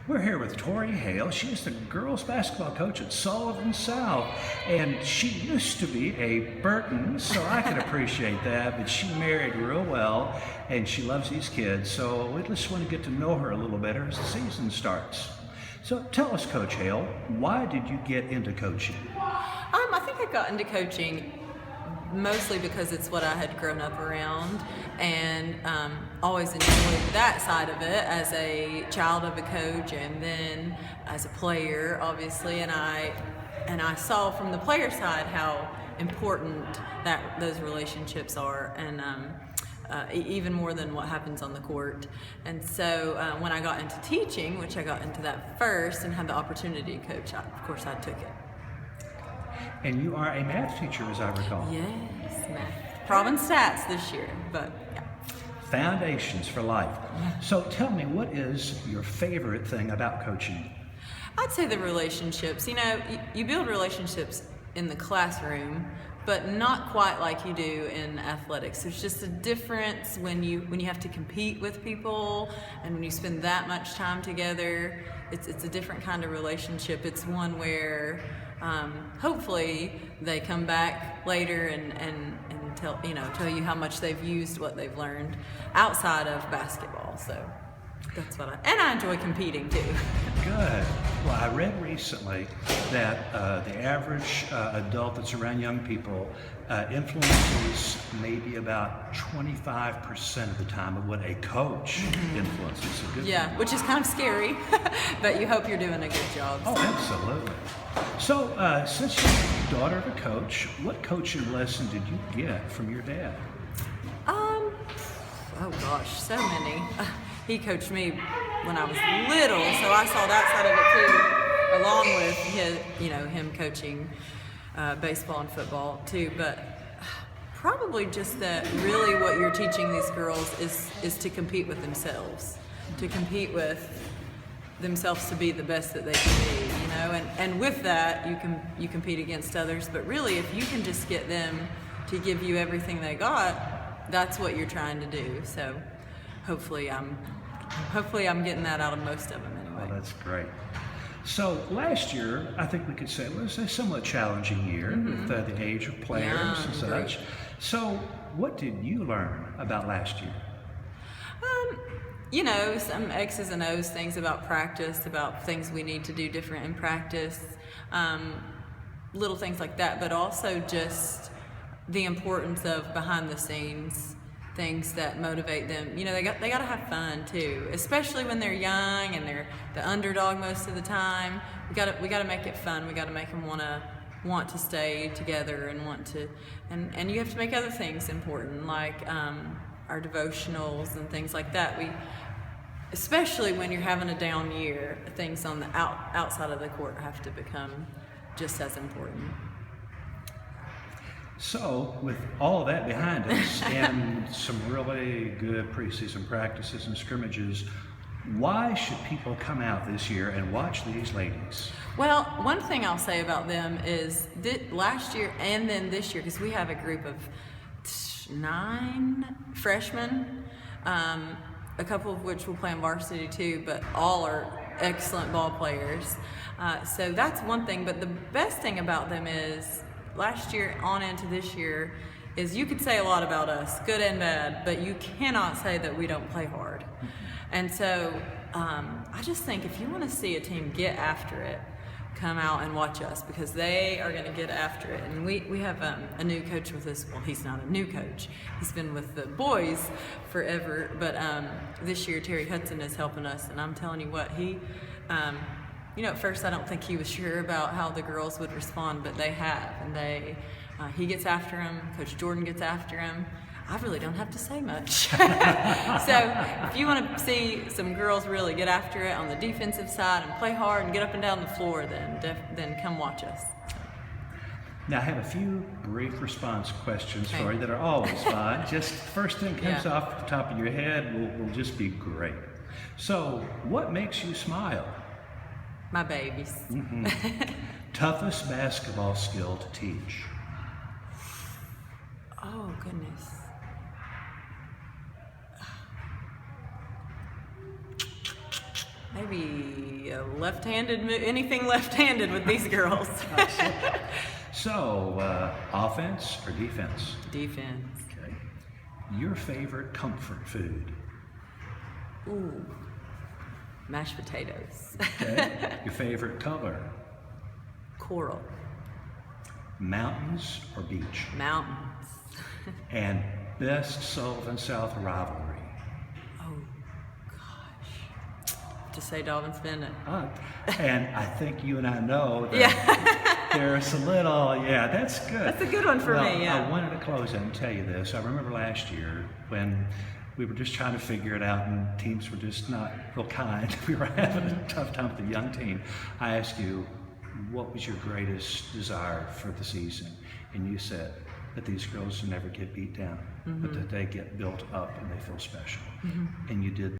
We're here with Torey Haile. She is the girls basketball coach at Sullivan South, and she used to be a Burton, so I can appreciate that, but she married real well, and she loves these kids, so we just want to get to know her a little better as the season starts. So tell us, Coach Haile, why did you get into coaching? I think I got into coaching mostly because it's what I had grown up around, and always enjoyed that side of it as a child of a coach and then as a player, obviously. And I saw from the player side how important those relationships are, and even more than what happens on the court. And so when I got into teaching, which I got into that first and had the opportunity to coach, of course I took it. And you are a math teacher, as I recall. Yes, math. Province stats this year, but yeah. Foundations for life. So tell me, what is your favorite thing about coaching? I'd say the relationships. You know, you build relationships in the classroom, but not quite like you do in athletics. There's just a difference when you have to compete with people, and when you spend that much time together. It's a different kind of relationship. It's one where hopefully they come back later and tell you how much they've used what they've learned outside of basketball. So that's what I enjoy competing too. Good. Well, I read recently that the average adult that's around young people influences maybe about 25% of the time of what a coach influences. So good. Yeah, which is kind of scary, but you hope you're doing a good job. Oh, absolutely. So, since you're the daughter of a coach, what coaching lesson did you get from your dad? Oh gosh, so many. He coached me when I was little, so I saw that side of it too, along with him coaching baseball and football too. But probably just that really what you're teaching these girls is to compete with themselves, to compete with themselves to be the best that they can be, and with that you compete against others. But really, if you can just get them to give you everything they got, that's what you're trying to do. So hopefully I'm getting that out of most of them anyway. Oh, that's great. So last year, I think we could say it was a somewhat challenging year with the age of players and such. Great. So what did you learn about last year? Some X's and O's things about practice, about things we need to do different in practice, little things like that, but also just the importance of behind the scenes things that motivate them. They got to have fun too, especially when they're young and they're the underdog most of the time. We got to make it fun. We got to make them want to stay together and and you have to make other things important, like our devotionals and things like that. Especially when you're having a down year, things on the outside of the court have to become just as important. So, with all of that behind us and some really good preseason practices and scrimmages, why should people come out this year and watch these ladies? Well, one thing I'll say about them is that last year and then this year, because we have a group of 9 freshmen, a couple of which will play on varsity too, but all are excellent ball players. So that's one thing, but the best thing about them is last year on into this year is you could say a lot about us, good and bad, but you cannot say that we don't play hard. And so I just think if you want to see a team get after it, come out and watch us, because they are going to get after it. And we have a new coach with us. Well, he's not a new coach. He's been with the boys forever. But this year, Terry Hudson is helping us. And I'm telling you what, at first I don't think he was sure about how the girls would respond, but they have. And he gets after them. Coach Jordan gets after him. I really don't have to say much. So if you want to see some girls really get after it on the defensive side and play hard and get up and down the floor, then come watch us. Now, I have a few brief response questions for you that are always fun. Just first thing comes off the top of your head will just be great. So, what makes you smile? My babies. Toughest basketball skill to teach? Oh, goodness. Maybe be a anything left-handed with these girls. So, offense or defense? Defense. Okay. Your favorite comfort food? Ooh, mashed potatoes. Okay. Your favorite color? Coral. Mountains or beach? Mountains. And best Sullivan South rivalry? Oh, gosh. To say Dobbins Bennett. And I think you and I know that Yeah. there's a little, that's good. That's a good one for me, yeah. I wanted to close and tell you this. I remember last year when we were just trying to figure it out and teams were just not real kind. We were having a tough time with the young team. I asked you, what was your greatest desire for the season? And you said that these girls never get beat down, but that they get built up and they feel special. And you did